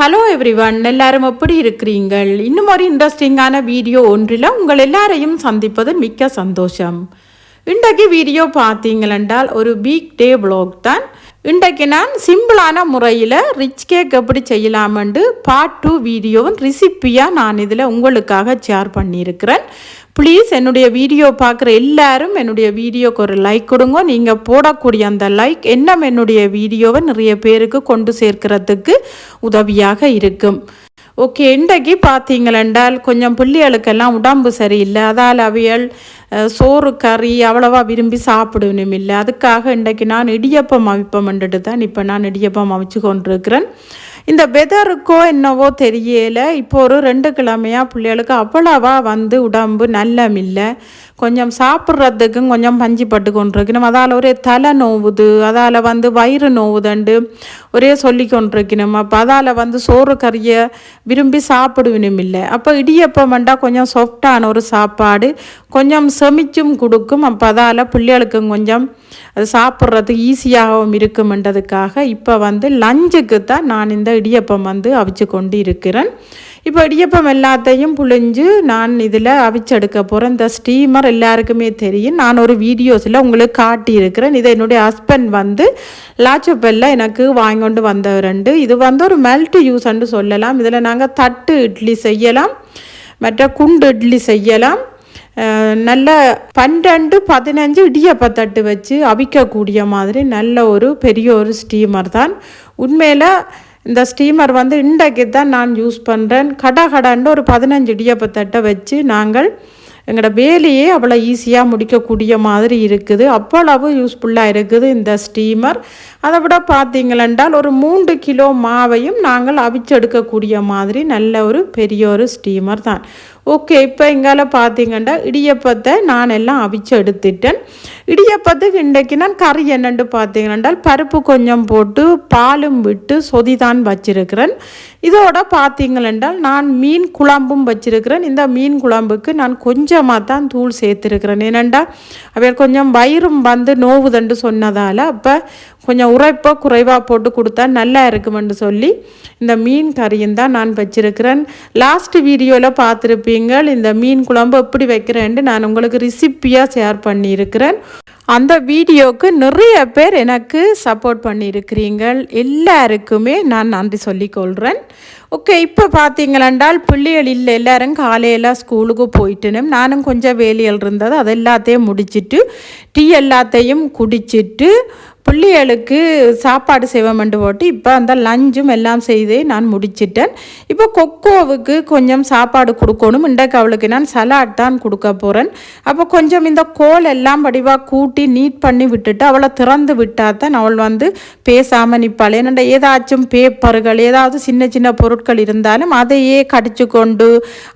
Hello everyone, எல்லாரும் எப்படி இருக்கிறீங்கள்? இன்னும் ஒரு இன்ட்ரெஸ்டிங்கான வீடியோ ஒன்றில் உங்கள் எல்லாரையும் சந்திப்பது மிக்க சந்தோஷம். இன்றைக்கு வீடியோ பார்த்தீங்களென்றால் ஒரு பிக் டே வ்ளாக் தான். இன்றைக்கு நான் சிம்பிளான முறையில் ரிச் கேக் எப்படி செய்யலாமென்று பார்ட் 2 வீடியோவும் ரெசிப்பியாக நான் இதில் உங்களுக்காக ஷேர் பண்ணியிருக்கிறேன். ப்ளீஸ் என்னுடைய வீடியோ பார்க்குற எல்லாரும் என்னுடைய வீடியோக்கு ஒரு லைக் கொடுங்க. நீங்கள் போடக்கூடிய அந்த லைக் இன்னும் என்னுடைய வீடியோவை நிறைய பேருக்கு கொண்டு சேர்க்கிறதுக்கு உதவியாக இருக்கும். ஓகே, இன்றைக்கு பார்த்தீங்களென்றால் கொஞ்சம் பிள்ளைகளுக்கெல்லாம் உடம்பு சரியில்லை. அதால் அவியல் சோறு கறி அவ்வளவா விரும்பி சாப்பிடணும் இல்லை. அதுக்காக இன்றைக்கு நான் இடியப்பம் அவிப்பம்ன்ட்டு தான் இப்போ நான் இடியப்பம் அவிச்சு கொண்டிருக்கிறேன். இந்த வெதருக்கோ என்னவோ தெரியலை, இப்போ ஒரு 2 கிழமையாக பிள்ளைகளுக்கு அவ்வளவா உடம்பு நல்லமில்லை. கொஞ்சம் சாப்பிட்றதுக்கும் கொஞ்சம் பஞ்சு பட்டு கொண்டிருக்கணும். அதால் ஒரே தலை நோவுது, அதால் வயிறு நோவுதண்டு ஒரே சொல்லி கொண்டிருக்கணும். அப்போ அதால் சோறு கறியை விரும்பி சாப்பிடுவினும் இல்லை. அப்போ இடியப்பம்ண்டா கொஞ்சம் சாஃப்டான ஒரு சாப்பாடு, கொஞ்சம் செமிச்சும் கொடுக்கும். அப்போ அதால் பிள்ளைகளுக்கும் கொஞ்சம் அது சாப்பிட்றதுக்கு ஈஸியாகவும் இருக்குமென்றதுக்காக இப்போ லஞ்சுக்கு தான் நான் இந்த இடியப்பம் அவிச்சு கொண்டு இருக்கிறேன். இப்போ இடியப்பம் எல்லாத்தையும் புழிஞ்சு நான் இதில் அவிச்செடுக்க போகிறேன். இந்த ஸ்டீமர் எல்லாருக்குமே தெரியும், நான் ஒரு வீடியோஸில் உங்களுக்கு காட்டியிருக்கிறேன். இதை என்னுடைய ஹஸ்பண்ட் லாச்சப்பல்ல எனக்கு வாங்கி வந்தவரண்டு. இது ஒரு மெல்ட் யூஸ்ன்னு சொல்லலாம். இதில் நாங்கள் தட்டு இட்லி செய்யலாம், மற்ற குண்டு இட்லி செய்யலாம். நல்ல 12-15 இடியப்பத்தட்டு வச்சு அவிக்கக்கூடிய மாதிரி நல்ல ஒரு பெரிய ஒரு ஸ்டீமர் தான். உண்மையில் இந்த ஸ்டீமர் இன்றைக்கு தான் நான் யூஸ் பண்ணுறேன். கடன்னு ஒரு 15 இடியப்பத்தட்டை வச்சு நாங்கள் எங்களோட வேலையே அவ்வளோ ஈஸியாக முடிக்கக்கூடிய மாதிரி இருக்குது. அவ்வளவு யூஸ்ஃபுல்லாக இருக்குது இந்த ஸ்டீமர். அதை விட பார்த்தீங்களென்றால் ஒரு 3 கிலோ மாவையும் நாங்கள் அவிச்செடுக்கக்கூடிய மாதிரி நல்ல ஒரு பெரிய ஒரு ஸ்டீமர் தான். ஓகே, இப்போ இங்கால பார்த்தீங்கன்னா இடியப்பத்தை நான் எல்லாம் அவிச்சு எடுத்துட்டேன். இடியப்பத்துக்கு இன்றைக்கு நான் கறி என்னென்று பார்த்தீங்கன்னா பருப்பு கொஞ்சம் போட்டு பாலும் விட்டு சொதி தான் வச்சிருக்கிறேன். இதோட பார்த்தீங்களென்றால் நான் மீன் குழம்பும் வச்சிருக்கிறேன். இந்த மீன் குழம்புக்கு நான் கொஞ்சமாக தான் தூள் சேர்த்துருக்கிறேன். ஏனெண்டா அவர் கொஞ்சம் வயிறும் நோவுதண்டு சொன்னதால் அப்போ கொஞ்சம் உரைப்போ குறைவாக போட்டு கொடுத்தா நல்லா இருக்குமென்று சொல்லி இந்த மீன் கறியும் தான் நான் வச்சிருக்கிறேன். லாஸ்ட் வீடியோவில் பார்த்துருப்பீங்கள் இந்த மீன் குழம்பு எப்படி வைக்கிறேன்ட்டு நான் உங்களுக்கு ரெசிப்பியாக ஷேர் பண்ணியிருக்கிறேன். அந்த வீடியோவுக்கு நிறைய பேர் எனக்கு சப்போர்ட் பண்ணியிருக்கிறீங்கள். எல்லாருக்குமே நான் நன்றி சொல்லிக்கொள்கிறேன். ஓகே, இப்போ பார்த்தீங்களென்றால் பிள்ளைகள் இல்லை, எல்லோரும் காலையில் ஸ்கூலுக்கு போயிட்டுனும் நானும் கொஞ்சம் வேலைகள் இருந்தது அது எல்லாத்தையும் முடிச்சுட்டு டீ எல்லாத்தையும் குடிச்சிட்டு பிள்ளைகளுக்கு சாப்பாடு செய்வோம்ட்டு போட்டு இப்போ அந்த லஞ்சும் எல்லாம் செய்து நான் முடிச்சிட்டேன். இப்போ கொக்கோவுக்கு கொஞ்சம் சாப்பாடு கொடுக்கணும். இன்றைக்கு அவளுக்கு நான் சலாட் தான் கொடுக்க போகிறேன். அப்போ கொஞ்சம் இந்த கோல் எல்லாம் வடிவாக கூட்டி நீட் பண்ணி விட்டுட்டு அவளை திறந்து விட்டால் தான் அவள் பேசாமல் நிற்பாள். என்னென்ன ஏதாச்சும் பேப்பர்கள் ஏதாவது சின்ன சின்ன பொருட்கள் இருந்தாலும் அதையே கடிச்சு கொண்டு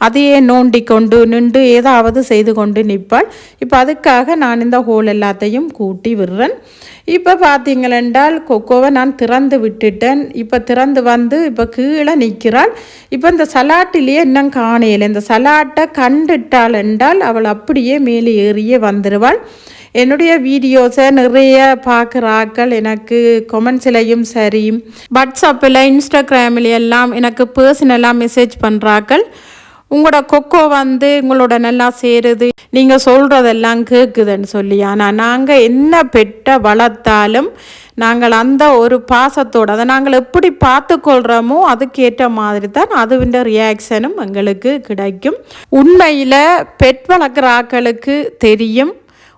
அதையே நோண்டி கொண்டு நின்று ஏதாவது செய்து கொண்டு நிற்பாள். இப்போ அதுக்காக நான் இந்த ஹோல் எல்லாத்தையும் கூட்டி விடுறேன். இப்போ பார்த்தீங்களென்றால் கொக்கோவை நான் திறந்து விட்டுட்டேன். இப்போ திறந்து இப்போ கீழே நிற்கிறாள். இப்போ இந்த சலாட்டிலேயே இன்னும் காணையில் இந்த சலாட்டை கண்டுட்டாள் என்றால் அவள் அப்படியே மேலே ஏறியே வந்துடுவாள். என்னுடைய வீடியோஸை நிறைய பார்க்குறாக்கள் எனக்கு கொமெண்ட்ஸ்லையும் சரி வாட்ஸ்அப்பில் இன்ஸ்டாகிராமில் எல்லாம் எனக்கு பர்சனலாக மெசேஜ் பண்ணுறாக்கள். உங்களோட கொக்கோ உங்களோட நல்லா சேருது, நீங்கள் சொல்கிறதெல்லாம் கேட்குதுன்னு சொல்லி. ஆனால் நாங்கள் என்ன பெட்டை வளர்த்தாலும் நாங்கள் அந்த ஒரு பாசத்தோடு அதை நாங்கள் எப்படி பார்த்துக்கொள்கிறோமோ அதுக்கேற்ற மாதிரி தான் அதுவிൻ്റെ ரியாக்ஷனும் எங்களுக்கு கிடைக்கும். உண்மையில் பெட் வளர்க்குற ஆக்களுக்கு தெரியும்,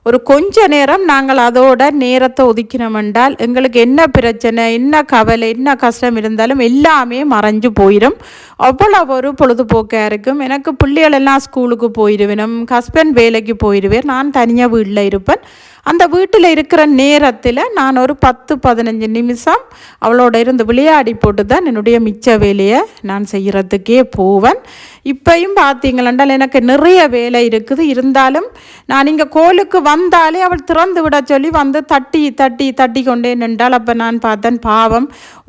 ஒரு கொஞ்ச நேரம் நாங்கள் அதோட நேரத்தை ஒதுக்கினோம் என்றால் எங்களுக்கு என்ன பிரச்சனை என்ன கவலை என்ன கஷ்டம் இருந்தாலும் எல்லாமே மறைஞ்சு போயிடும். அவ்வளோ ஒரு பொழுதுபோக்காக இருக்கும். எனக்கு பிள்ளைகள் எல்லாம் ஸ்கூலுக்கு போயிடுவேன், ஹஸ்பண்ட் வேலைக்கு போயிடுவேன், நான் தனியாக வீட்டில் இருப்பேன். அந்த வீட்டில் இருக்கிற நேரத்தில் நான் ஒரு 10-15 நிமிஷம் அவளோட இருந்து விளையாடி போட்டு தான் என்னுடைய மிச்ச வேலையை நான் செய்கிறதுக்கே போவேன். இப்பையும் பார்த்தீங்களென்றால் எனக்கு நிறைய வேலை இருக்குது. இருந்தாலும் நான் இங்கே கோலுக்கு வந்தாலே அவள் திறந்து விட சொல்லி தட்டி தட்டி தட்டி கொண்டே நின்றாள். அப்போ நான் பார்த்தேன் பாவம்,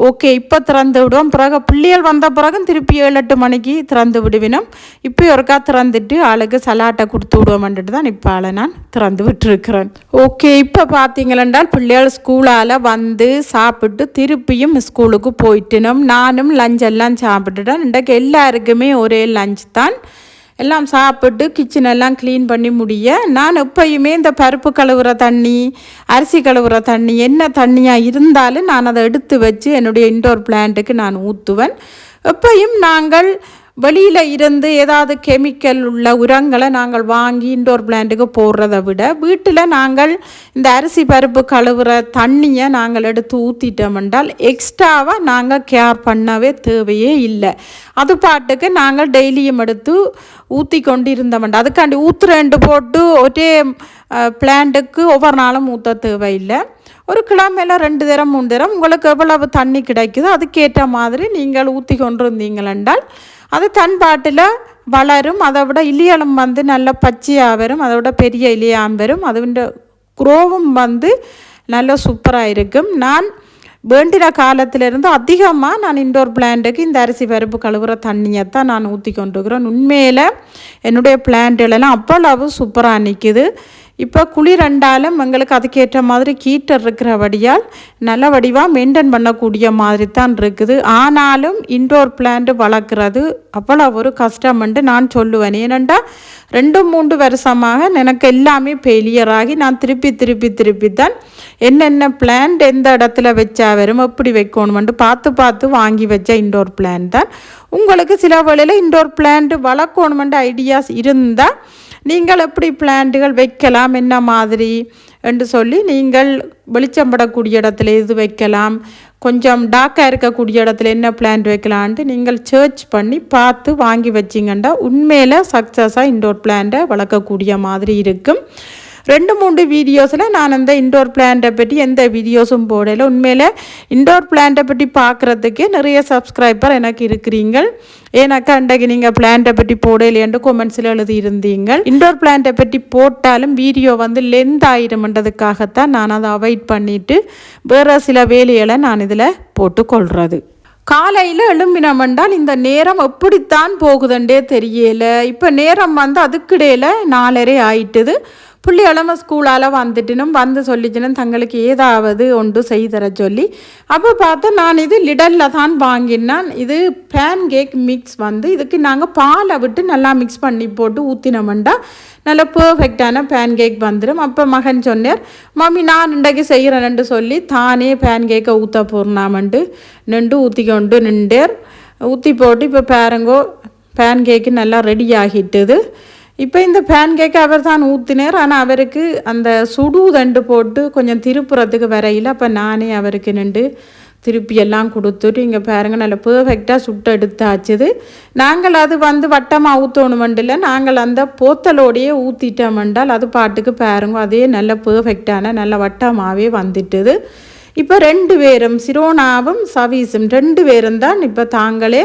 ஓகே இப்போ திறந்து விடுவோம், பிறகு பிள்ளைகள் வந்த பிறகும் திருப்பி 7-8 மணிக்கு திறந்து விடுவினோம். இப்போ ஒருக்கா திறந்துட்டு ஆளுக்கு சலாட்டை கொடுத்து விடுவோம்ன்ட்டு தான் இப்போ ஆளை நான் திறந்து விட்டுருக்கிறேன். ஓகே, இப்போ பார்த்தீங்களென்றால் பிள்ளைகள் ஸ்கூலால் வந்து சாப்பிட்டு திருப்பியும் ஸ்கூலுக்கு போயிட்டணும். நானும் லஞ்ச் எல்லாம் சாப்பிட்டுட்டேன். இன்றைக்கு எல்லாருக்குமே ஒரே லஞ்ச் தான். எல்லாம் சாப்பிட்டு கிச்சனெல்லாம் க்ளீன் பண்ணி முடிய நான் எப்பயுமே இந்த பருப்பு கழுவுற தண்ணி, அரிசி கழுவுற தண்ணி, என்ன தண்ணியாக இருந்தாலும் நான் அதை எடுத்து வச்சு என்னுடைய இன்டோர் பிளான்ட்டுக்கு நான் ஊற்றுவேன். எப்பயும் நாங்கள் வெளியில் இருந்து ஏதாவது கெமிக்கல் உள்ள உரங்களை நாங்கள் வாங்கி இன்டோர் பிளான்ட்டுக்கு போடுறதை விட வீட்டில் நாங்கள் இந்த அரிசி பருப்பு கழுவுற தண்ணியை நாங்கள் எடுத்து ஊற்றிட்டோம் என்றால் எக்ஸ்ட்ராவாக நாங்கள் கேர் பண்ணவே தேவையே இல்லை. அது பாட்டுக்கு நாங்கள் டெய்லியும் எடுத்து ஊற்றி கொண்டு இருந்தோம்டா. அதுக்காண்டி ஊற்றுறேண்டு போட்டு ஒரே பிளான்ட்டுக்கு ஒவ்வொரு நாளும் ஊற்ற தேவையில்லை. ஒரு கிழமையில் 2 தரம் 3 தரம் உங்களுக்கு எவ்வளவு தண்ணி கிடைக்குதோ அதுக்கேற்ற மாதிரி நீங்கள் ஊற்றி கொண்டு இருந்தீங்களென்றால் அது தன் பாட்டில் வளரும். அதை விட இலியலும் வந்து நல்ல பச்சையாக வரும், அதை விட பெரிய இலியாம் வரும், அதுண்ட குரோவும் வந்து நல்ல சூப்பராக இருக்கும். நான் வேண்டின காலத்திலிருந்து அதிகமாக நான் இன்டோர் பிளான்ட்டுக்கு இந்த அரிசி பருப்பு கழுவுற தண்ணியை தான் நான் ஊற்றி கொண்டுருக்கிறேன். உண்மையில் என்னுடைய பிளான்ட்டுகளெல்லாம் அவ்வளவு சூப்பராக நிற்குது. இப்போ குளிரண்டாலும் எங்களுக்கு அதுக்கேற்ற மாதிரி ஹீட்டர் இருக்கிறபடியால் நல்ல வடிவாக மெயின்டைன் பண்ணக்கூடிய மாதிரி தான் இருக்குது. ஆனாலும் இன்டோர் பிளான்ட் வளர்க்குறது அவ்வளோ ஒரு கஷ்டம்ன்ட்டு நான் சொல்லுவேன். ஏனெண்டா 2-3 வருஷமாக எனக்கு எல்லாமே ஃபெயிலியர் ஆகி நான் திருப்பி தான் என்னென்ன பிளான்ட் எந்த இடத்துல வச்சா வரும் எப்படி வைக்கணுமெண்டு பார்த்து வாங்கி வச்ச இன்டோர் பிளான்ட் தான். உங்களுக்கு சில வேளையில் இன்டோர் பிளான்ட் வளர்க்கணுமெண்டு ஐடியாஸ் இருந்தால் நீங்கள் எப்படி பிளான்ட்டுகள் வைக்கலாம், என்ன மாதிரி என்று சொல்லி நீங்கள் வெளிச்சம்படக்கூடிய இடத்துல இது வைக்கலாம், கொஞ்சம் டார்க்காக இருக்கக்கூடிய இடத்துல என்ன பிளான்ட் வைக்கலான்ட்டு நீங்கள் சர்ச் பண்ணி பார்த்து வாங்கி வச்சிங்கன்னா உண்மையில் சக்ஸஸாக இன்டோர் பிளான்ட்டை வளர்க்கக்கூடிய மாதிரி இருக்கும். 2-3 வீடியோஸில் நான் அந்த இன்டோர் பிளான்ட்டை பற்றி எந்த வீடியோஸும் போடலை. உண்மையில் இன்டோர் பிளான்ட்டை பற்றி பார்க்குறதுக்கே நிறைய சப்ஸ்கிரைபர் எனக்கு இருக்கிறீங்கள். ஏன்னாக்கா அன்றைக்கு நீங்கள் பிளான்ட்டை பற்றி போடலையென்று கொமெண்ட்ஸில் எழுதியிருந்தீங்க. இன்டோர் பிளான்ட்டை பற்றி போட்டாலும் வீடியோ வந்து லென்த் ஆயிடும்ன்றதுக்காகத்தான் நான் அதை அவாய்ட் பண்ணிவிட்டு வேறு சில வேலைகளை நான் இதில் போட்டுக்கொள்கிறது. காலையில் எழும்பினோம்னால் இந்த நேரம் எப்படித்தான் போகுதுண்டே தெரியலை. இப்போ நேரம் வந்து அதுக்கிடையில் 4:30 ஆயிட்டுது. பிள்ளைகளம ஸ்கூலால் வந்துட்டுனும் வந்து சொல்லிச்சுனும் தங்களுக்கு ஏதாவது ஒன்று செய்தர சொல்லி அப்போ பார்த்தா நான் இது லிடலில் தான் வாங்கினான். இது பேன் கேக் மிக்ஸ் வந்து இதுக்கு நாங்கள் பாலை விட்டு நல்லா மிக்ஸ் பண்ணி போட்டு ஊற்றினோம்டா நல்லா பர்ஃபெக்டான பேன் கேக் வந்துடும். அப்போ மகன் சொன்னார், மம்மி நான் இன்றைக்கு செய்கிறேன்னு சொல்லி தானே பேன் கேக்கை ஊற்ற போடுறாமண்டு ஊற்றி கொண்டு நின்றார். ஊற்றி போட்டு இப்போ பாருங்கோ பேன் கேக்கு நல்லா ரெடி ஆகிட்டுது. இப்போ இந்த பேன் கேக்கு அவர் தான் ஊற்றினார். ஆனால் அவருக்கு அந்த சுடுதண்டு போட்டு கொஞ்சம் திருப்புறத்துக்கு வரையில் அப்போ நானே அவருக்கு திருப்பி எல்லாம் கொடுத்துட்டு இங்கே பாருங்க நல்லா பர்ஃபெக்டாக சுட்டு எடுத்தாச்சுது. நாங்கள் அது வந்து வட்டமாக ஊற்றணுமெண்டில்ல, நாங்கள் அந்த போத்தலோடையே ஊற்றிட்டோமெண்டால் அது பாட்டுக்கு பாருங்க அதே நல்ல பர்ஃபெக்டான நல்ல வட்டமாகவே வந்துட்டுது. இப்போ 2 பேரும் சிரோனாவும் சவீஸும் 2 பேரும் தான் இப்போ தாங்களே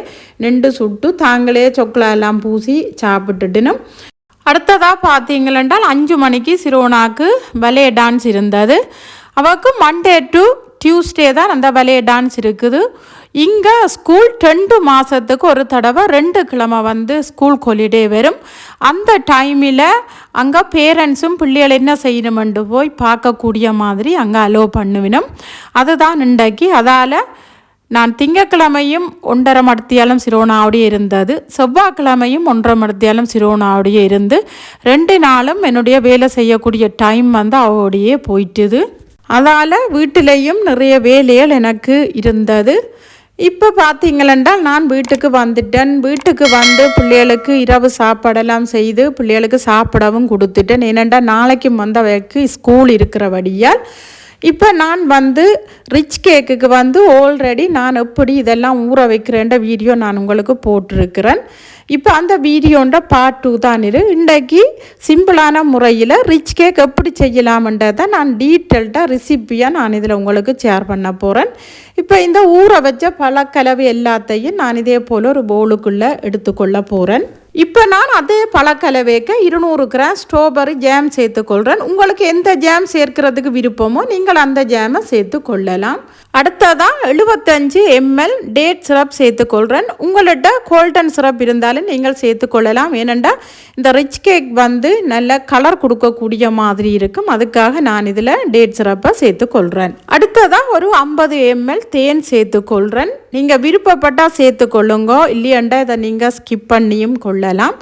சுட்டு தாங்களே சொக்கலா எல்லாம் பூசி சாப்பிட்டுட்டுனும். அடுத்ததாக பார்த்தீங்களென்றால் 5 மணிக்கு சிரோனாக்கு பலே டான்ஸ் இருந்தது. அவருக்கு மண்டே டு டியூஸ்டே தான் அந்த பலே டான்ஸ் இருக்குது. இங்கே ஸ்கூல் 2 மாதத்துக்கு ஒரு தடவை 2 கிழமை வந்து ஸ்கூல் ஹாலிடே வரும். அந்த டைமில் அங்கே பேரண்ட்ஸும் பிள்ளைகள் என்ன செய்யணுமென்று போய் பார்க்கக்கூடிய மாதிரி அங்கே அலோவ் பண்ணுவினோம். அதுதான் இன்றைக்கு. அதால் நான் திங்கக்கிழமையும் 1.5 மணித்தியாலம் சிரோனாவோடையே இருந்தது, செவ்வாய்க்கிழமையும் 1.5 மணித்தியாலம் சிரோனாவோடையே இருந்து 2 நாளும் என்னுடைய வேலை செய்யக்கூடிய டைம் வந்து அவளுடையே போயிட்டுது. அதால் வீட்டிலையும் நிறைய வேலைகள் எனக்கு இருந்தது. இப்போ பார்த்தீங்களென்றால் நான் வீட்டுக்கு வந்துட்டேன். வீட்டுக்கு வந்து பிள்ளைகளுக்கு இரவு சாப்பாடெல்லாம் செய்து பிள்ளைகளுக்கு சாப்பிடவும் கொடுத்துட்டேன். ஏனெண்டா நாளைக்கும் வந்து அவருக்கு ஸ்கூல் இருக்கிறபடியால் இப்போ நான் வந்து ரிச் கேக்குக்கு வந்து ஆல்ரெடி நான் எப்படி இதெல்லாம் ஊற வைக்கிறேன்ற வீடியோ நான் உங்களுக்கு போட்டிருக்கிறேன். இப்போ அந்த வீடியோன்ற பார்ட் 2 தான் இன்றைக்கு சிம்பிளான முறையில் ரிச் கேக் எப்படி செய்யலாம்ன்றதை நான் டீட்டெயில்டாக ரெசிப்பியாக நான் இதில் உங்களுக்கு ஷேர் பண்ண போகிறேன். இப்போ இந்த ஊற வச்ச பழக்கலவை எல்லாத்தையும் நான் இதே போல் ஒரு பவுலுக்குள்ளே எடுத்துக்கொள்ள போகிறேன். இப்போ நான் அதே பழக்கலவைக்கு 200 கிராம் ஸ்ட்ராபெரி ஜாம் சேர்த்துக்கொள்கிறேன். உங்களுக்கு எந்த ஜாம் சேர்க்கிறதுக்கு விருப்பமோ நீங்கள் அந்த ஜாமை சேர்த்து கொள்ளலாம். அடுத்ததான் 75 ml டேட் சிரப் சேர்த்துக்கொள்கிறேன். உங்கள்கிட்ட கோல்டன் சிரப் இருந்தாலும் நீங்கள் சேர்த்துக்கொள்ளலாம். ஏனென்றால் இந்த ரிச் கேக் வந்து நல்ல கலர் கொடுக்கக்கூடிய மாதிரி இருக்கும். அதுக்காக நான் இதில் டேட் சிரப்பை சேர்த்துக்கொள்கிறேன். அடுத்ததான் ஒரு 50 ml தேன் சேர்த்துக்கொள்கிறேன். நீங்கள் விருப்பப்பட்டால் சேர்த்துக்கொள்ளுங்க, இல்லையண்டா இதை நீங்கள் ஸ்கிப் பண்ணியும் கொள்ளலாம்.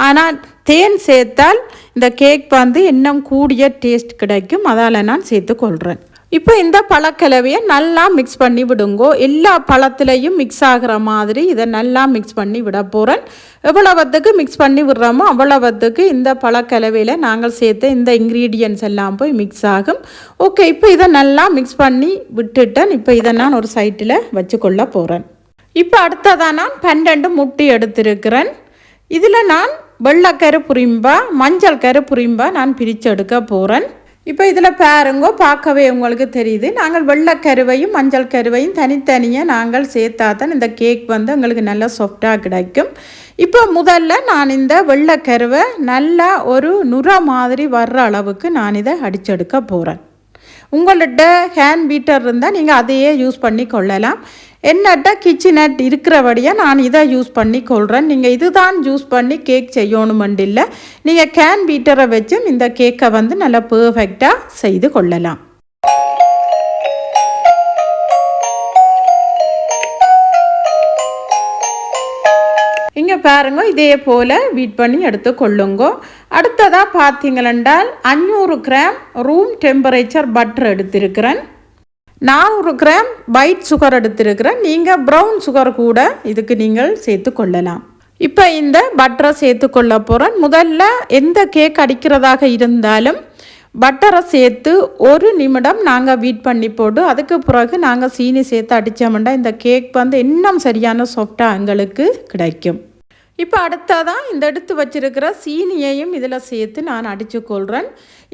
ஆனால் தேன் சேர்த்தால் இந்த கேக் வந்து இன்னும் கூடிய டேஸ்ட் கிடைக்கும். அதால் நான் சேர்த்துக்கொள்கிறேன். இப்போ இந்த பழக்கலவையை நல்லா மிக்ஸ் பண்ணி விடுங்கோ. எல்லா பழத்துலேயும் மிக்ஸ் ஆகிற மாதிரி இதை நல்லா மிக்ஸ் பண்ணி விட போகிறேன். எவ்வளவுத்துக்கு மிக்ஸ் பண்ணி விடுறோமோ அவ்வளவுத்துக்கு இந்த பழக்கலவையில் நாங்கள் சேர்த்த இந்த இன்க்ரீடியன்ட்ஸ் எல்லாம் போய் மிக்ஸ் ஆகும். ஓகே, இப்போ இதை நல்லா மிக்ஸ் பண்ணி விட்டுட்டேன். இப்போ இதை நான் ஒரு சைட்டில் வச்சுக்கொள்ள போகிறேன். இப்போ அடுத்ததாக நான் 12 முட்டை எடுத்திருக்கிறேன். இதில் நான் வெள்ளைக்கரு புரிம்பா மஞ்சள் கரு புரிம்பா நான் பிரித்து எடுக்க போகிறேன். இப்போ இதில் பாருங்கோ, பார்க்கவே உங்களுக்கு தெரியுது. நாங்கள் வெள்ளைக்கருவையும் மஞ்சள் கருவையும் தனித்தனியாக நாங்கள் சேர்த்தா தான் இந்த கேக் வந்து எங்களுக்கு நல்லா சாஃப்டாக கிடைக்கும். இப்போ முதல்ல நான் இந்த வெள்ளைக்கருவை நல்லா ஒரு நுரை மாதிரி வர்ற அளவுக்கு நான் இதை அடிச்செடுக்க போகிறேன். உங்கள்கிட்ட ஹேண்ட் பீட்டர் இருந்தால் நீங்கள் அதையே யூஸ் பண்ணி கொள்ளலாம். என்னட்ட கிச்சனட் இருக்கிறபடியாக நான் இதை யூஸ் பண்ணி கொள்கிறேன். நீங்கள் இதுதான் யூஸ் பண்ணி கேக் செய்யணுமெண்டு இல்லை, நீங்கள் கேன் பீட்டரை வச்சும் இந்த கேக்கை வந்து நல்லா பர்ஃபெக்டாக செய்து கொள்ளலாம். இங்கே பாருங்க, இதே போல் வீட் பண்ணி எடுத்து கொள்ளுங்க. அடுத்ததாக பார்த்தீங்களென்றால் 500 கிராம் ரூம் டெம்பரேச்சர் பட்டர் எடுத்திருக்கிறேன். 400 கிராம் ஒயிட் சுகர் எடுத்திருக்கிறேன். நீங்கள் ப்ரௌன் சுகர் கூட இதுக்கு நீங்கள் சேர்த்து கொள்ளலாம். இப்போ இந்த பட்டரை சேர்த்து கொள்ள போகிறேன். முதல்ல எந்த கேக் அடிக்கிறதாக இருந்தாலும் பட்டரை சேர்த்து 1 நிமிடம் நாங்கள் வீட் பண்ணி போட்டு அதுக்கு பிறகு நாங்கள் சீனி சேர்த்து அடித்தோம்னா இந்த கேக் வந்து இன்னும் சரியான சாஃப்டாக எங்களுக்கு கிடைக்கும். இப்போ அடுத்ததான் இந்த எடுத்து வச்சிருக்கிற சீனியையும் இதில் சேர்த்து நான் அடித்து கொள்கிறேன்.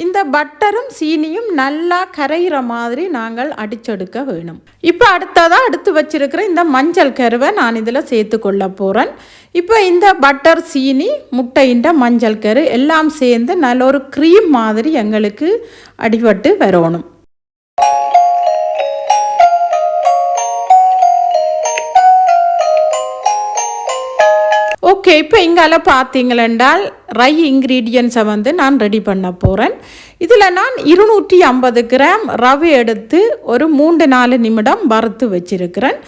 இந்த பட்டரும் சீனியும் நல்லா கரைகிற மாதிரி நாங்கள் அடிச்செடுக்க வேணும். இப்போ அடுத்ததாக எடுத்து வச்சிருக்கிற இந்த மஞ்சள் கருவை நான் இதில் சேர்த்து கொள்ள போகிறேன். இப்போ இந்த பட்டர் சீனி முட்டையின் மஞ்சள் கரு எல்லாம் சேர்ந்து நல்ல ஒரு க்ரீம் மாதிரி எங்களுக்கு அடிபட்டு வரணும். ஓகே, இப்போ இங்கால பார்த்தீங்களென்றால் ரை இன்க்ரீடியன்ஸை வந்து நான் ரெடி பண்ண போகிறேன். இதில் நான் 250 கிராம் ரவை எடுத்து ஒரு 3-4 நிமிடம் வறுத்து வச்சிருக்கிறேன்.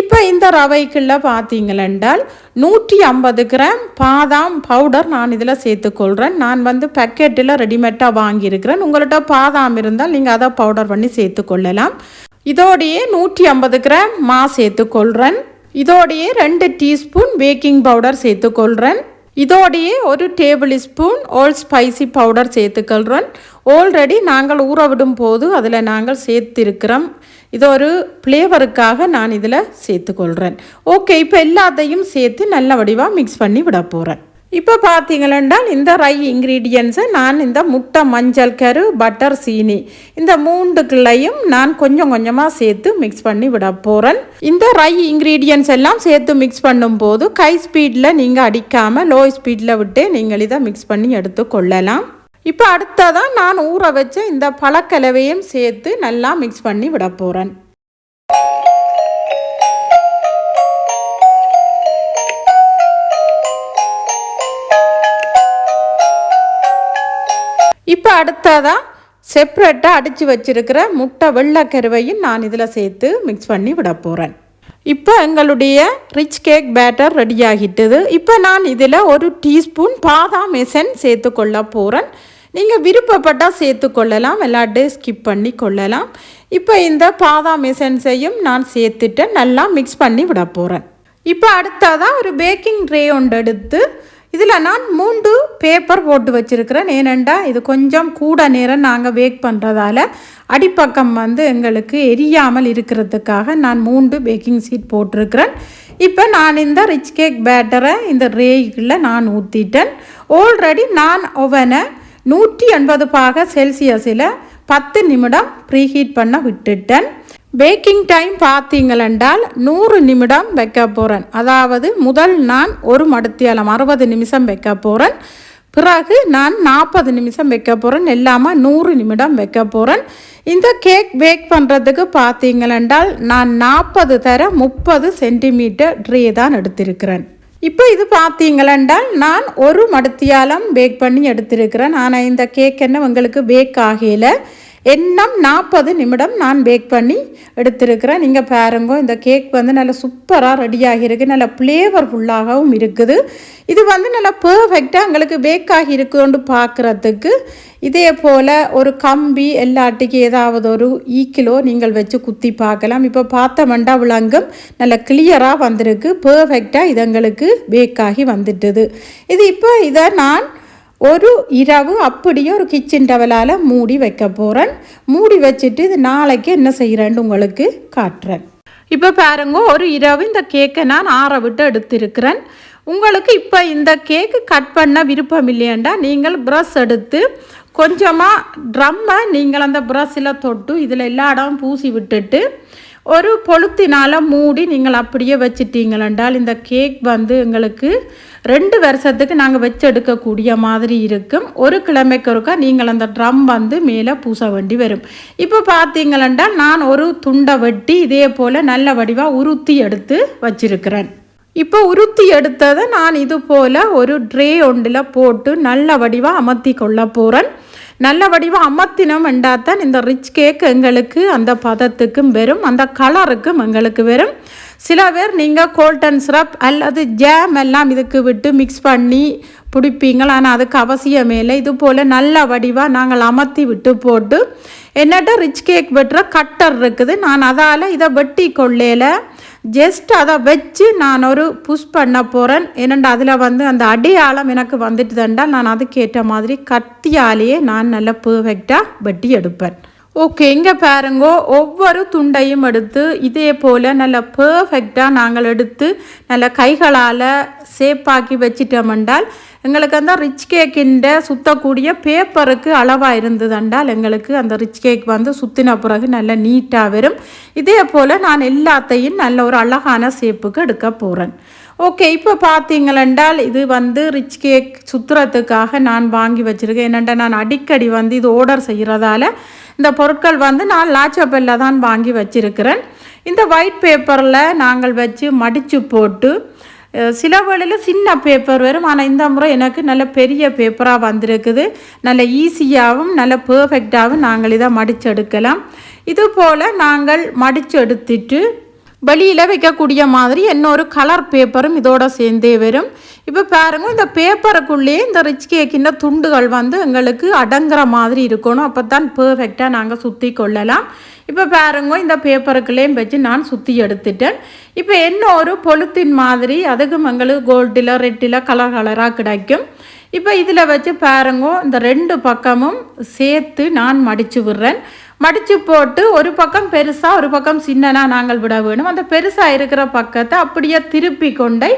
இப்போ இந்த ரவைக்குள்ள பார்த்தீங்களென்றால் 150 கிராம் பாதாம் பவுடர் நான் இதில் சேர்த்துக்கொள்கிறேன். நான் வந்து பேக்கெட்டில் ரெடிமேட்டாக வாங்கியிருக்கிறேன். உங்கள்கிட்ட பாதாம் இருந்தால் நீங்கள் அதை பவுடர் பண்ணி சேர்த்துக்கொள்ளலாம். இதோடையே 150 கிராம் மா சேர்த்துக்கொள்கிறேன். இதோடையே 2 டீஸ்பூன் பேக்கிங் பவுடர் சேர்த்துக்கொள்கிறேன். இதோடையே 1 tablespoon allspice powder சேர்த்துக்கொள்கிறேன். ஆல்ரெடி நாங்கள் ஊற விடும் போது அதில் நாங்கள் சேர்த்திருக்கிறோம். இது ஒரு ஃப்ளேவருக்காக நான் இதில் சேர்த்துக்கொள்கிறேன். ஓகே, இப்போ எல்லாத்தையும் சேர்த்து நல்ல வடிவாக மிக்ஸ் பண்ணி விட போகிறேன். இப்போ பார்த்தீங்களென்றால் இந்த ரை இன்க்ரீடியன்ஸை நான் இந்த முட்டை மஞ்சள் கரு பட்டர் சீனி இந்த 3க்குள்ளையும் நான் கொஞ்சம் கொஞ்சமாக சேர்த்து மிக்ஸ் பண்ணி விட போகிறேன். இந்த ரை இன்க்ரீடியன்ஸ் எல்லாம் சேர்த்து மிக்ஸ் பண்ணும்போது கை ஸ்பீடில் நீங்கள் அடிக்காமல் லோ ஸ்பீடில் விட்டு நீங்கள் இதை மிக்ஸ் பண்ணி எடுத்து கொள்ளலாம். இப்போ அடுத்ததான் நான் ஊற வச்ச இந்த பழக்கலவையும் சேர்த்து நல்லா மிக்ஸ் பண்ணி விட போகிறேன். இப்போ அடுத்ததாக செப்ரேட்டாக அடித்து வச்சிருக்கிற முட்டை வெள்ளைக்கருவையும் நான் இதில் சேர்த்து மிக்ஸ் பண்ணி விட போகிறேன். இப்போ எங்களுடைய ரிச் கேக் பேட்டர் ரெடி ஆகிட்டது. இப்போ நான் இதில் 1 டீஸ்பூன் பாதாம் எசன்ஸ் சேர்த்து கொள்ள போகிறேன். நீங்கள் விருப்பப்பட்டால் சேர்த்துக்கொள்ளலாம், எல்லாட்டே ஸ்கிப் பண்ணி கொள்ளலாம். இப்போ இந்த பாதாம் எசன்ஸையும் நான் சேர்த்துட்டு நல்லா மிக்ஸ் பண்ணி விட போகிறேன். இப்போ அடுத்ததாக ஒரு பேக்கிங் ட்ரே ஒன்று எடுத்து இதில் நான் 3 பேப்பர் போட்டு வச்சுருக்கிறேன். ஏனெண்டா இது கொஞ்சம் கூட நேரம் நாங்கள் பேக் பண்ணுறதால அடிப்பக்கம் வந்து எங்களுக்கு எரியாமல் இருக்கிறதுக்காக நான் 3 பேக்கிங் சீட் போட்டிருக்கிறேன். இப்போ நான் இந்த ரிச் கேக் பேட்டரை இந்த ரேக்குள்ளே நான் ஊற்றிட்டேன். ஆல்ரெடி நான் ஓவனை 180 பாக செல்சியஸில் 10 நிமிடம் ப்ரீஹீட் பண்ண விட்டுட்டேன். பேக்கிங் டைம் பார்த்தீங்களென்றால் 100 நிமிடம் வைக்க போகிறேன். அதாவது முதல் நான் 1 மணித்தியாலம் 60 நிமிஷம் வைக்க போகிறேன். பிறகு நான் 40 நிமிஷம் வைக்க போகிறேன், எல்லாமே 100 நிமிடம் வைக்க போகிறேன். இந்த கேக் பேக் பண்ணுறதுக்கு பார்த்தீங்களென்றால் நான் 40 தர 30 சென்டிமீட்டர் ட்ரே தான் எடுத்திருக்கிறேன். இப்போ இது பார்த்தீங்களென்றால் நான் ஒரு மடத்தியாலம் பேக் பண்ணி எடுத்திருக்கிறேன். ஆனால் இந்த கேக் என்ன உங்களுக்கு பேக் ஆகல, இன்னும் 40 நிமிடம் நான் பேக் பண்ணி எடுத்திருக்கிறேன். நீங்கள் பாருங்க, இந்த கேக் வந்து நல்லா சூப்பராக ரெடியாகி இருக்குது, நல்லா ஃப்ளேவர்ஃபுல்லாகவும் இருக்குது. இது வந்து நல்லா பர்ஃபெக்டாக எங்களுக்கு பேக் ஆகி இருக்குன்னு பார்க்குறதுக்கு. இதே போல் ஒரு கம்பி எல்லாட்டிக்கு ஏதாவது ஒரு ஈக்கிலோ நீங்கள் வச்சு குத்தி பார்க்கலாம். இப்போ பார்த்தோம்னா விளங்கும், நல்லா கிளியராக வந்திருக்கு, பர்ஃபெக்டாக இது எங்களுக்கு பேக் ஆகி வந்துட்டுது. இது இப்போ இதை நான் ஒரு இரவு அப்படியே ஒரு கிச்சன் டவலால் மூடி வைக்க போகிறேன். மூடி வச்சுட்டு இது நாளைக்கு என்ன செய்கிறேன்னு உங்களுக்கு காட்டுறேன். இப்போ பாருங்க, ஒரு இரவு இந்த கேக்கை நான் ஆற விட்டு எடுத்திருக்கிறேன். உங்களுக்கு இப்போ இந்த கேக்கு கட் பண்ண விருப்பம் இல்லையாண்டா நீங்கள் ப்ரஷ் எடுத்து கொஞ்சமாக ட்ரம்மை நீங்கள் அந்த ப்ரஷ்ஷில் தொட்டு இதில் எல்லா இடமும் பூசி விட்டுட்டு ஒரு பொழுத்தினால் மூடி நீங்கள் அப்படியே வச்சிட்டீங்களென்றால் இந்த கேக் வந்து எங்களுக்கு 2 வருஷத்துக்கு நாங்கள் வச்சு எடுக்கக்கூடிய மாதிரி இருக்கும். ஒரு கிழமைக்கு ஒருக்கா நீங்கள் அந்த ட்ரம் வந்து மேலே பூச வேண்டி வரும். இப்போ பார்த்தீங்களென்றால் நான் ஒரு துண்டை வெட்டி இதே போல் நல்ல வடிவாக உருத்தி எடுத்து வச்சிருக்கிறேன். இப்போ உருத்தி எடுத்ததை நான் இது போல் ஒரு ட்ரே ஒன்றில் போட்டு நல்ல வடிவாக அமர்த்தி கொள்ள போகிறேன். நல்ல வடிவாக அமர்த்தினோம் என்றாத்தான் இந்த ரிச் கேக் எங்களுக்கு அந்த பதத்துக்கும் வரும், அந்த கலருக்கும் எங்களுக்கு வரும். சில பேர் நீங்கள் கோல்டன் சிரப் அல்லது ஜாம் எல்லாம் இதுக்கு விட்டு மிக்ஸ் பண்ணி பிடிப்பீங்கள், ஆனால் அதுக்கு அவசியமே இல்லை. இது போல் நல்ல வடிவாக நாங்கள் அமர்த்தி விட்டு போட்டு என்னட்ட ரிச் கேக் வெட்டுற கட்டர் இருக்குது, நான் அதால் இதை வெட்டி கொள்ளையில் ஜஸ்ட் அதை வச்சு நான் ஒரு புஷ் பண்ண போகிறேன். ஏனெண்டா அதில் வந்து அந்த அடையாளம் எனக்கு வந்துட்டு தண்டால் நான் அதுக்கேற்ற மாதிரி கத்தியாலேயே நான் நல்லா பர்ஃபெக்டாக வெட்டி எடுப்பேன். ஓகே, இங்கே பாருங்கோ, ஒவ்வொரு துண்டையும் எடுத்து இதே போல் நல்லா பர்ஃபெக்டாக நாங்கள் எடுத்து நல்லா கைகளால் சேப்பாக்கி வச்சிட்டோம்ண்டால் எங்களுக்கு அந்த ரிச் கேக்கின்ற சுற்றக்கூடிய பேப்பருக்கு அளவாக இருந்ததுண்டால் எங்களுக்கு அந்த ரிச் கேக் வந்து சுற்றின பிறகு நல்லா நீட்டாக வரும். இதே போல் நான் எல்லாத்தையும் நல்ல ஒரு அழகான சேப்புக்கு எடுக்க போகிறேன். ஓகே, இப்போ பார்த்தீங்களென்றால் இது வந்து ரிச் கேக் சுற்றுறதுக்காக நான் வாங்கி வச்சுருக்கேன். என்னென்னா நான் அடிக்கடி வந்து இது ஆர்டர் செய்கிறதால இந்த பொருட்கள் வந்து நான் லாச்சப்பல்ல தான் வாங்கி வச்சுருக்கிறேன். இந்த ஒயிட் பேப்பரில் நாங்கள் வச்சு மடித்து போட்டு சில வேளையில் சின்ன பேப்பர் வரும், ஆனால் இந்த முறை எனக்கு நல்ல பெரிய பேப்பராக வந்திருக்குது. நல்ல ஈஸியாகவும் நல்ல பர்ஃபெக்டாகவும் நாங்கள் இதை மடித்து எடுக்கலாம். இது போல் நாங்கள் மடித்து எடுத்துட்டு வெளியில் வைக்கக்கூடிய மாதிரி இன்னொரு கலர் பேப்பரும் இதோட சேர்ந்தே வரும். இப்போ பாருங்க, இந்த பேப்பருக்குள்ளேயே இந்த ரிச் கேக்கின் துண்டுகள் வந்து எங்களுக்கு அடங்குற மாதிரி இருக்கணும், அப்போ தான் பர்ஃபெக்டாக நாங்கள் சுற்றி கொள்ளலாம். இப்போ பாருங்க, இந்த பேப்பருக்குள்ளேயும் வச்சு நான் சுற்றி எடுத்துட்டேன். இப்போ என்ன ஒரு பொலித்தீன் மாதிரி அதுக்கும் எங்களுக்கு கோல்டில் ரெட்டில் கலர் கலராக கிடைக்கும். இப்போ இதில் வச்சு பாருங்க, இந்த 2 பக்கமும் சேர்த்து நான் மடித்து விடுறேன். மடித்து போட்டு ஒரு பக்கம் பெருசாக ஒரு பக்கம் சின்னனாக நாங்கள் விட வேணும். அந்த பெருசாக இருக்கிற பக்கத்தை அப்படியே திருப்பி கொண்டே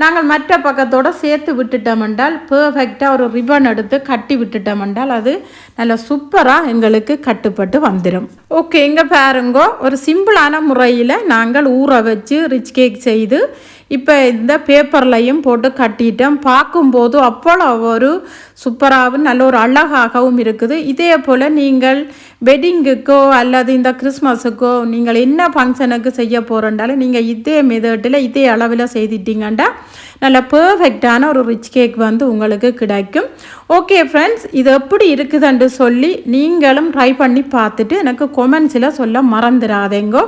நாங்கள் மற்ற பக்கத்தோடு சேர்த்து விட்டுட்டோம்ண்டால் பர்ஃபெக்டாக ஒரு ரிப்பன் எடுத்து கட்டி விட்டுட்டோம்ண்டால் அது நல்லா சூப்பராக எங்களுக்கு கட்டுப்பட்டு வந்துடும். ஓகே, இங்கே பாருங்கோ, ஒரு சிம்பிளான முறையில் நாங்கள் ஊற வச்சு ரிச் கேக் செய்து இப்போ இந்த பேப்பர்லையும் போட்டு கட்டிட்டோம். பார்க்கும்போது அவ்வளோ ஒரு சூப்பராகவும் நல்ல ஒரு அழகாகவும் இருக்குது. இதே போல் நீங்கள் வெட்டிங்குக்கோ அல்லது இந்த கிறிஸ்மஸுக்கோ நீங்கள் என்ன ஃபங்க்ஷனுக்கு செய்ய போகிறோண்டாலும் நீங்கள் இதே மெதட்டில் இதே அளவில் செய்துட்டீங்கன்னா நல்ல பர்ஃபெக்டான ஒரு ரிச் கேக் வந்து உங்களுக்கு கிடைக்கும். ஓகே ஃப்ரெண்ட்ஸ், இது எப்படி இருக்குதுன்னு சொல்லி நீங்களும் ட்ரை பண்ணி பார்த்துட்டு எனக்கு கொமெண்ட்ஸில் சொல்ல மறந்துடாதேங்கோ.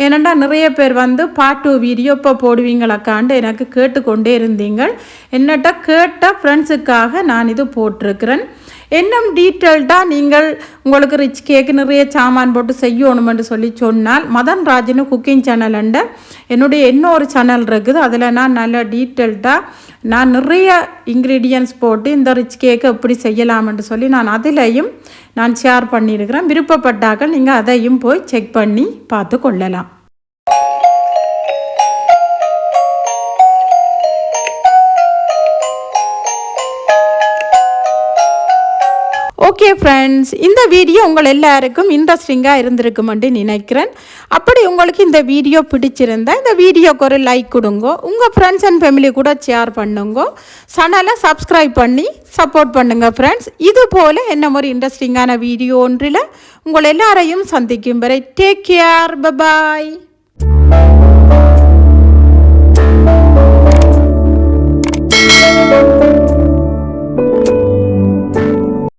ஏனெண்டா நிறைய பேர் வந்து பார்ட் 2 வீடியோ இப்போ போடுவீங்களாக்காண்டு எனக்கு கேட்டுக்கொண்டே இருந்தீங்கள். என்னட்ட கேட்ட ஃப்ரெண்ட்ஸுக்காக நான் இது போட்டிருக்கிறேன். இன்னும் டீட்டெயில்டாக நீங்கள் உங்களுக்கு ரிச் கேக்கு நிறைய சாமான் போட்டு செய்யணுமென்று சொல்லி சொன்னால் மதன் ராஜினு குக்கிங் சேனல்ண்ட என்னுடைய இன்னொரு சேனல் இருக்குது, அதில் நான் நல்ல டீட்டெயில்டாக நான் நிறைய இன்க்ரீடியன்ஸ் போட்டு இந்த ரிச் கேக்கு எப்படி செய்யலாம்னு சொல்லி நான் அதிலையும் நான் ஷேர் பண்ணியிருக்கிறேன். விருப்பப்பட்டாக்கள் நீங்கள் அதையும் போய் செக் பண்ணி பார்த்து கொள்ளலாம். ஓகே ஃப்ரெண்ட்ஸ், இந்த வீடியோ உங்கள் எல்லாருக்கும் இன்ட்ரெஸ்டிங்காக இருந்திருக்குமென்று நினைக்கிறேன். அப்படி உங்களுக்கு இந்த வீடியோ பிடிச்சிருந்தா இந்த வீடியோக்கு ஒரு லைக் கொடுங்க, உங்கள் ஃப்ரெண்ட்ஸ் அண்ட் ஃபேமிலி கூட ஷேர் பண்ணுங்க, சேனலை சப்ஸ்கிரைப் பண்ணி சப்போர்ட் பண்ணுங்க ஃப்ரெண்ட்ஸ். இது போல் என்ன ஒரு இன்ட்ரெஸ்டிங்கான வீடியோ ஒன்றில் உங்கள் எல்லாரையும் சந்திக்கும் வரை டேக் கேர், பை.